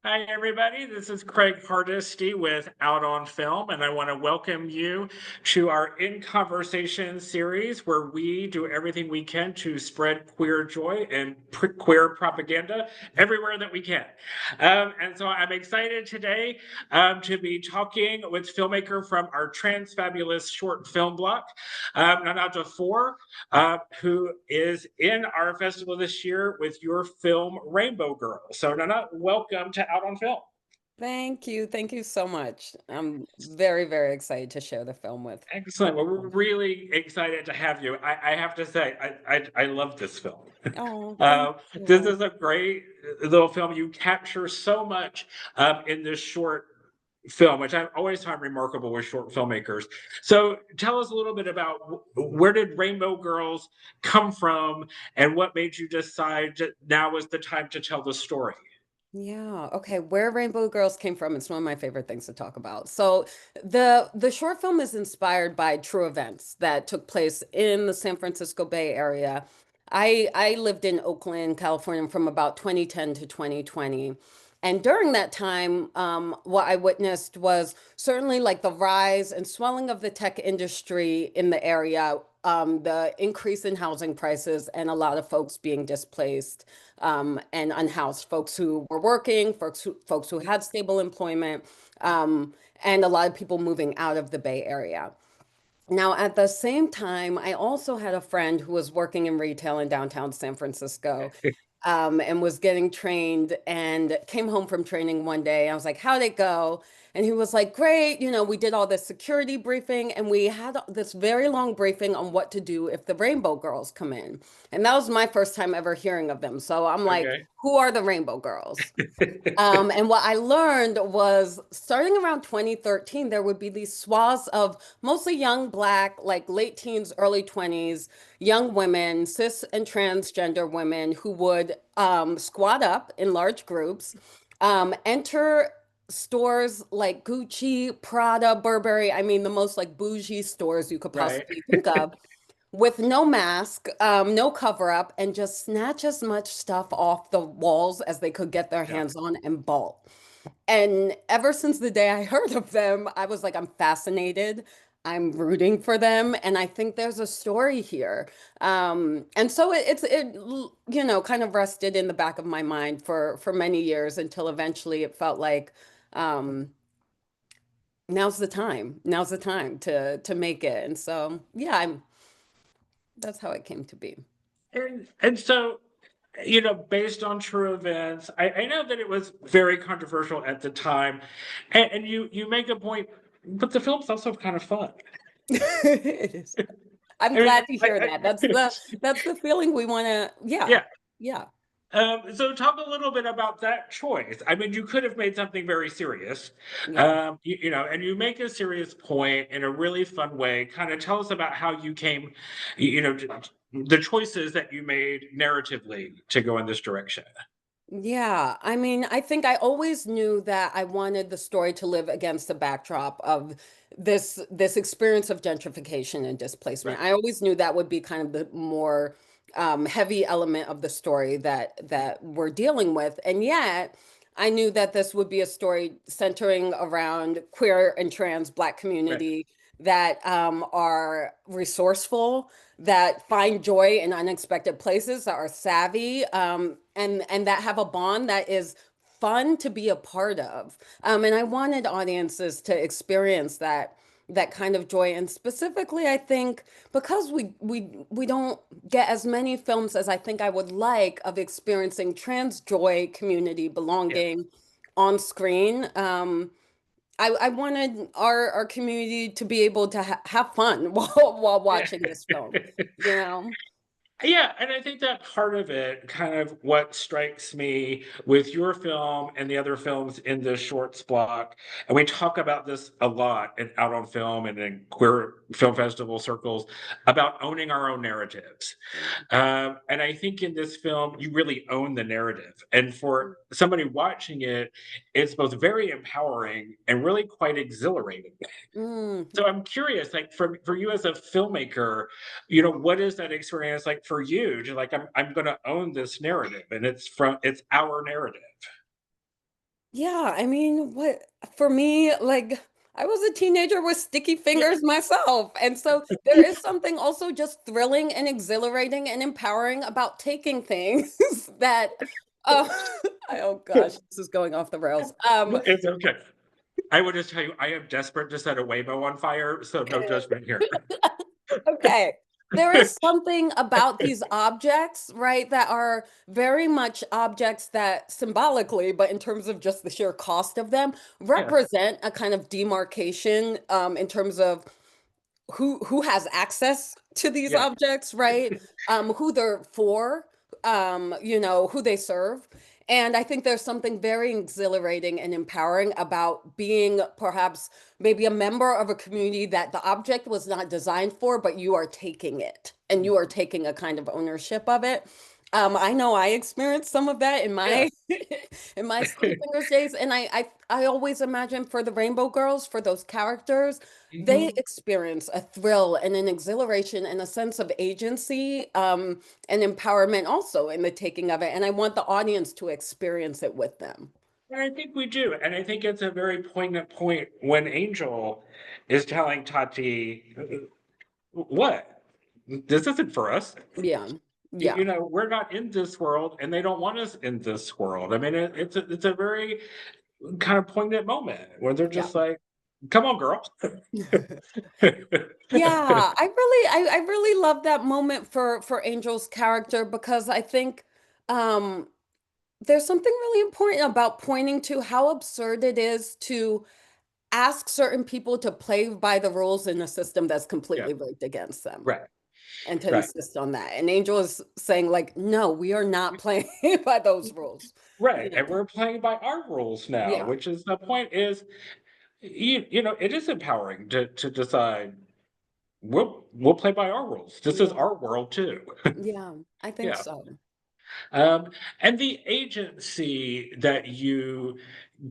Hi, everybody. This is Craig Hardesty with Out on Film, and I want to welcome you to our In Conversation series where we do everything we can to spread queer joy and queer propaganda everywhere that we can. And so I'm excited today to be talking with filmmaker from our Transfabulous short film block, Nana Duffour, who is in our festival this year with your film Rainbow Girl. So, Nana, welcome to Out on Film. Thank you. Thank you so much. I'm very, very excited to share the film with Excellent. Well, we're everyone. really excited to have you. I have to say, I love this film. Oh, thank This you. is a great little film. You capture so much in this short film, which I always find remarkable with short filmmakers. So tell us a little bit about where did Rainbow Girls come from and what made you decide that now is the time to tell the story? Yeah, okay. Where Rainbow Girls came from is one of my favorite things to talk about. So the short film is inspired by true events that took place in the San Francisco Bay Area. I lived in Oakland, California from about 2010 to 2020. And during that time, what I witnessed was certainly like the rise and swelling of the tech industry in the area, the increase in housing prices, and a lot of folks being displaced and unhoused, folks who were working, folks who had stable employment, and a lot of people moving out of the Bay Area. Now, at the same time, I also had a friend who was working in retail in downtown San Francisco, and was getting trained and came home from training one day. I was like, how'd it go? And he was like, great. We did all this security briefing and we had this very long briefing on what to do if the Rainbow Girls come in. And that was my first time ever hearing of them. So I'm like, Okay. who are the Rainbow Girls? And what I learned was starting around 2013, there would be these swaths of mostly young Black, like late teens, early 20s, young women, cis and transgender women who would squat up in large groups, enter stores like Gucci, Prada, Burberry. I mean, the most like bougie stores you could Right. possibly think of with no mask, no cover up, and just snatch as much stuff off the walls as they could get their Yeah. hands on and bolt. And ever since the day I heard of them, I was like, I'm fascinated. I'm rooting for them, and I think there's a story here. And so kind of rested in the back of my mind for many years until eventually it felt like um, now's the time. Now's the time to make it. And so, yeah, that's how it came to be. And so, based on true events, I know that it was very controversial at the time, and you make a point, but the film's also kind of fun. It is. I'm I mean, glad to hear that. That's the feeling we want to, yeah. yeah. Yeah. So talk a little bit about that choice. I mean, you could have made something very serious, Yeah. and you make a serious point in a really fun way. Kind of tell us about how you came, the choices that you made narratively to go in this direction. Yeah, I mean, I think I always knew that I wanted the story to live against the backdrop of this experience of gentrification and displacement. Right. I always knew that would be kind of the more heavy element of the story that we're dealing with, and yet I knew that this would be a story centering around queer and trans Black Right. community that are resourceful, that find joy in unexpected places, that are savvy, and that have a bond that is fun to be a part of. And I wanted audiences to experience that kind of joy. And specifically, I think because we don't get as many films as I think I would like of experiencing trans joy, community, Yeah. belonging on screen. I wanted our community to be able to have fun while Yeah. watching this film, you know? Yeah, and I think that part of it, kind of what strikes me with your film and the other films in the shorts block, and we talk about this a lot in Out on Film and in queer film festival circles about owning our own narratives. And I think in this film, you really own the narrative. And for somebody watching it, it's both very empowering and really quite exhilarating. Mm. So I'm curious, like for you as a filmmaker, what is that experience like for you to like I'm gonna own this narrative and it's our narrative. Yeah, I mean, what for me, like I was a teenager with sticky Yeah. fingers myself. And so there is something also just thrilling and exhilarating and empowering about taking things that uh oh gosh, this is going off the rails. It's okay. I would just tell you, I am desperate to set a Waymo on fire, so no judgment here. Okay. There is something about these objects, right, that are very much objects that symbolically, but in terms of just the sheer cost of them, Yeah, represent a kind of demarcation in terms of who has access to these yeah. objects, right? Who they're for, who they serve. And I think there's something very exhilarating and empowering about being perhaps maybe a member of a community that the object was not designed for, but you are taking it and you are taking a kind of ownership of it. I know I experienced some of that in Yeah. my in my Sticky Fingers days, and I always imagine for the Rainbow Girls, for those characters, they Mhm. experience a thrill and an exhilaration and a sense of agency, and empowerment also in the taking of it. And I want the audience to experience it with them. And I think we do, and I think it's a very poignant point when Angel is telling Tati, "What? This isn't for us. Yeah. You Yeah. you know, we're not in this world, and they don't want us in this world." I mean, it's a very kind of poignant moment where they're Yeah. just like, "Come on, girl." Yeah, I really love that moment for Angel's character because I think um there's something really important about pointing to how absurd it is to ask certain people to play by the rules in a system that's Yeah, completely rigged against them right, and to right. insist on that. And Angel is saying, like, no, we are not playing by those rules. You Right, and know? we're playing by our rules now, Yeah, which is the point is, you know, it is empowering to decide, we'll play by our rules. This is yeah, our world too. yeah, I think Yeah. so. And the agency that you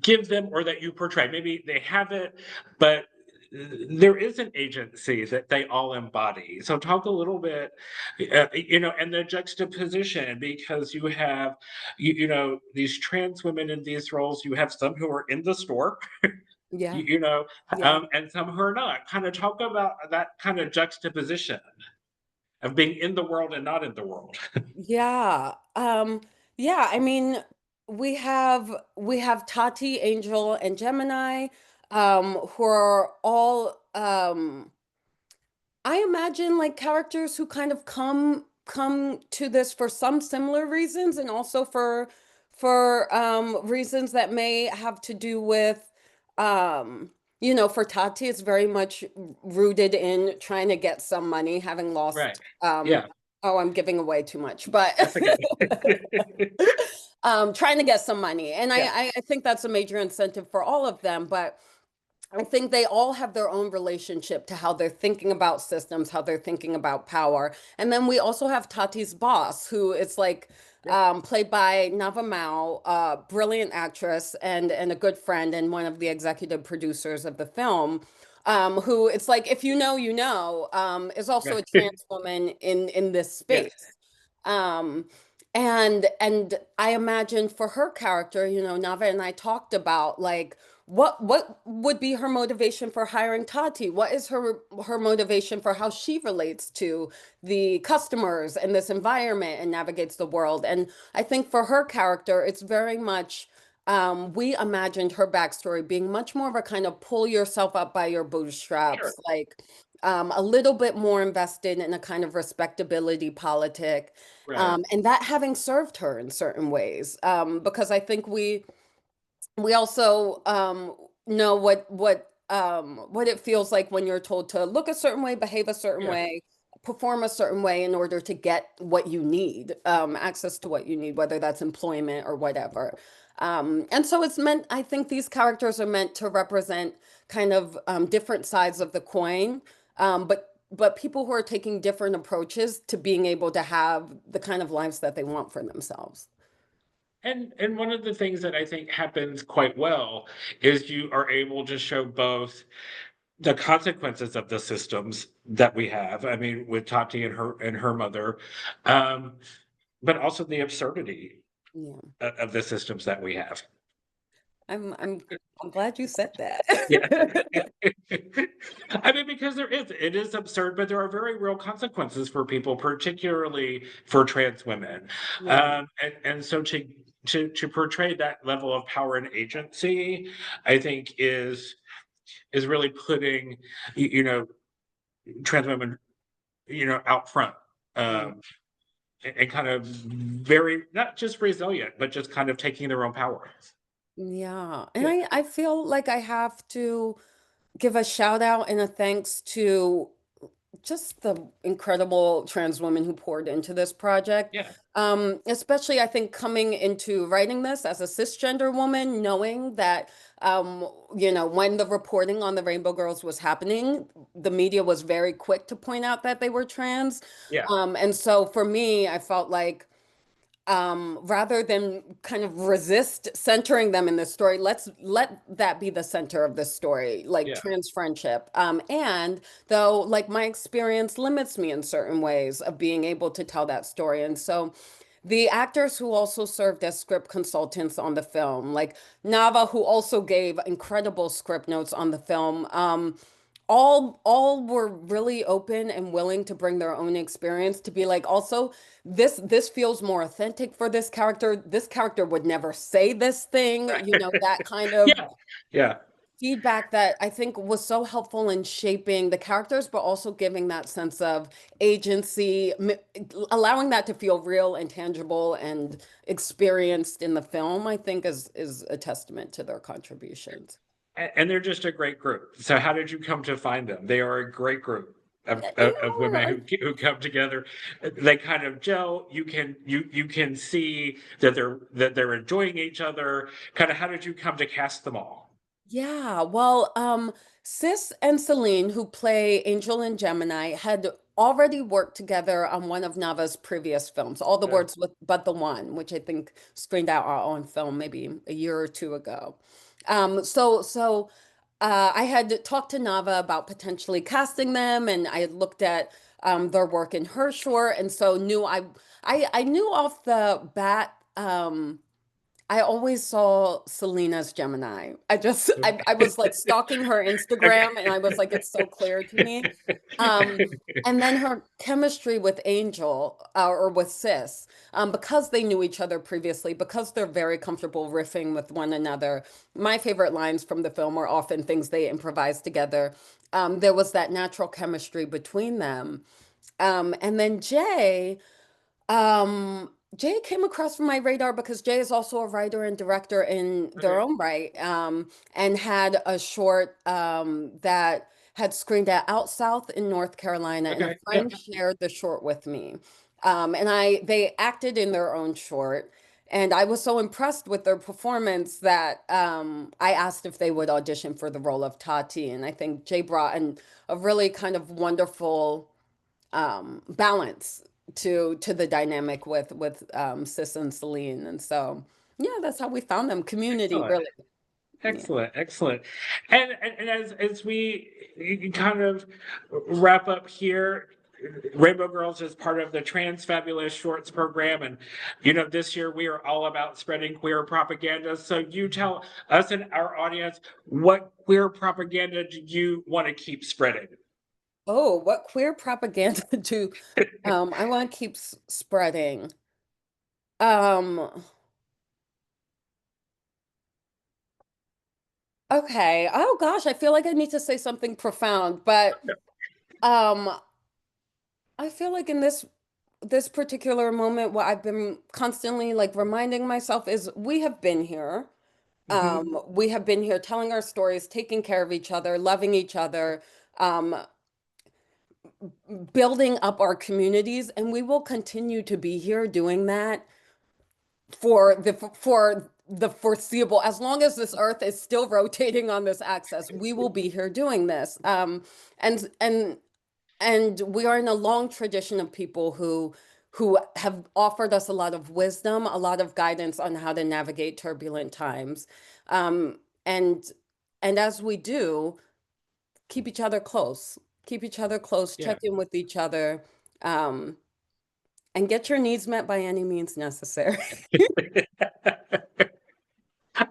give them or that you portray, maybe they have it, but there is an agency that they all embody. So talk a little bit, and the juxtaposition, because you have, these trans women in these roles. You have some who are in the store, Yeah, you, you know, yeah, and some who are not. Kind of talk about that kind of juxtaposition of being in the world and not in the world. yeah. Yeah, I mean, we have Tati, Angel, and Gemini, who are all I imagine like characters who kind of come to this for some similar reasons and also for reasons that may have to do with for Tati it's very much rooted in trying to get some money, having Right. lost Yeah, oh, I'm giving away too much, but that's okay. trying to get some money. And Yeah, I think that's a major incentive for all of them, but I think they all have their own relationship to how they're thinking about systems, how they're thinking about power. And then we also have Tati's boss, who is like yeah, played by Nava Mao, a brilliant actress and a good friend and one of the executive producers of the film. Who it's like if you know, you know, is also yeah. a trans woman in this Yes. space. Um, and I imagine for her character, Nava and I talked about like what would be her motivation for hiring Tati? What is her motivation for how she relates to the customers and this environment and navigates the world? And I think for her character, it's very much we imagined her backstory being much more of a kind of pull yourself up by your Sure. bootstraps, like a little bit more invested in a kind of respectability politic, Right. and that having served her in certain ways. Because I think we also know what it feels like when you're told to look a certain way, behave a certain Yeah. way, perform a certain way in order to get what you need, access to what you need, whether that's employment or whatever. And so it's meant, I think these characters are meant to represent kind of different sides of the coin, but people who are taking different approaches to being able to have the kind of lives that they want for themselves. And one of the things that I think happens quite well is you are able to show both the consequences of the systems that we have. I mean, with Tati and her mother, um, but also the absurdity Yeah. of the systems that we have. I'm I'm glad you said Yeah. that. I mean, because it is absurd, but there are very real consequences for people, particularly for trans women. Yeah. And so to portray that level of power and agency, I think is really putting, you know, trans women, out front. Yeah. Um, and kind of very not just resilient, but just kind of taking their own power. Yeah. And Yeah, I feel like I have to give a shout out and a thanks to just the incredible trans women who poured into this project. yeah, Especially I think coming into writing this as a cisgender woman, knowing that when the reporting on the Rainbow Girls was happening, the media was very quick to point out that they were trans. yeah, And so for me, I felt like rather than kind of resist centering them in this story, let's let that be the center of the story, like yeah. trans friendship. And though, like, my experience limits me in certain ways of being able to tell that story. And so the actors who also served as script consultants on the film, like Nava, who also gave incredible script notes on the film, all were really open and willing to bring their own experience to be like, also this feels more authentic for this character. This character would never say this thing, that kind of Yeah, yeah. feedback that I think was so helpful in shaping the characters, but also giving that sense of agency, allowing that to feel real and tangible and experienced in the film, I think is a testament to their contributions. And they're just a great group. So how did you come to find them? They are a great group of women Yeah, who come together. They kind of gel. You can see that they're enjoying each other. Kind of how did you come to cast them all? yeah, well, Sis and Celine, who play Angel and Gemini, had already worked together on one of Nava's previous films, All the Yeah. Words with But the One, which I think screened out on film maybe a year or two ago. I had talked to Nava about potentially casting them, and I had looked at their work in her short, and so I knew off the bat. I always saw Selena's Gemini. I was like stalking her Okay. Instagram and I was like, it's so clear to me. Um, and then her chemistry with Angel or with Sis, because they knew each other previously, because they're very comfortable riffing with one another. My favorite lines from the film are often things they improvise together. There was that natural chemistry between them. And then Jay came across from my radar because Jay is also a writer and director in their Okay. own right, and had a short that had screened at Out South in North Carolina, and a Okay. Yeah. friend shared the short with me. And they acted in their own short, and I was so impressed with their performance that I asked if they would audition for the role of Tati, and I think Jay brought in a really kind of wonderful balance to the dynamic with Sis and Celine. And so yeah, that's how we found them. Community, Excellent. really. Yeah. Excellent, excellent. And as we kind of wrap up here, Rainbow Girls is part of the Transfabulous Shorts program, and this year we are all about spreading queer propaganda. So you tell us and our audience, what queer propaganda do you want to keep spreading? Oh, what queer propaganda do I want to keep spreading? Um, okay. Oh gosh, I feel like I need to say something profound, but um I feel like in this particular moment, what I've been constantly like reminding myself is we have been here. Mhm. We have been here telling our stories, taking care of each other, loving each other, um, building up our communities, and we will continue to be here doing that for the foreseeable, as long as this earth is still rotating on this axis, we will be here doing this. And and and we are in a long tradition of people who have offered us a lot of wisdom, a lot of guidance on how to navigate turbulent times. Um, and and as we do, keep each other close. Keep each other close, Yeah. check in with each other, um, and get your needs met by any means necessary.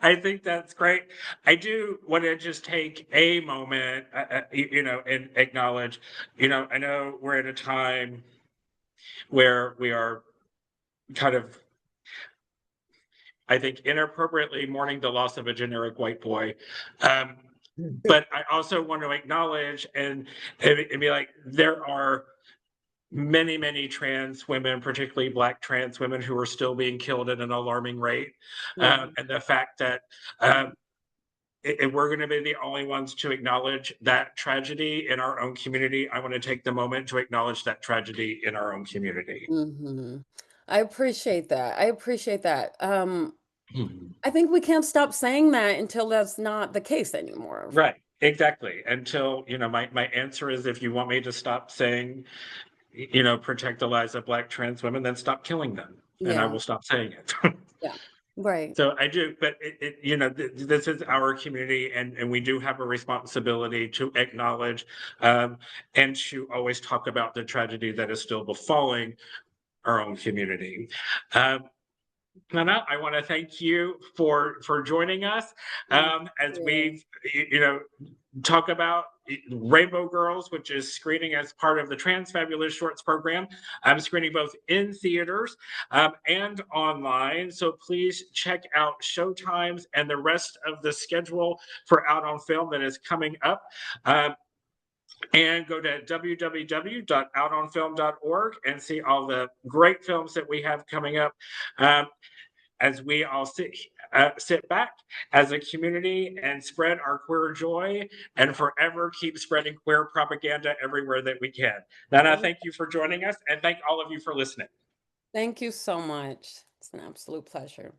I I think that's great. I do want to just take a moment, and acknowledge, I know we're at a time where we are kind of, I think, inappropriately mourning the loss of a generic white boy. Um, but I also want to acknowledge and be like, there are many, many trans women, particularly Black trans women, who are still being killed at an alarming rate. Yeah. And the fact that um, if we're going to be the only ones to acknowledge that tragedy in our own community, I want to take the moment to acknowledge that tragedy in our own community. Hmm. I appreciate that. I appreciate that. Mhm. I think we can't stop saying that until that's not the case anymore. Right, exactly. Until, my answer is if you want me to stop saying, protect the lives of Black trans women, then stop killing them. And I Yeah. will stop saying it. Yeah. Right. So I do, but this is our community, and we do have a responsibility to acknowledge and to always talk about the tragedy that is still befalling our own community. Um, Nana, I want to thank you for joining us Thank as you. we talk about Rainbow Girls, which is screening as part of the Transfabulous Shorts program. I'm screening both in theaters and online. So please check out showtimes and the rest of the schedule for Out on Film that is coming up. And go to www.outonfilm.org and see all the great films that we have coming up. Um, as we all sit back as a community and spread our queer joy and forever keep spreading queer propaganda everywhere that we can. Nana, thank you for joining us and thank all of you for listening. Thank you so much. It's an absolute pleasure.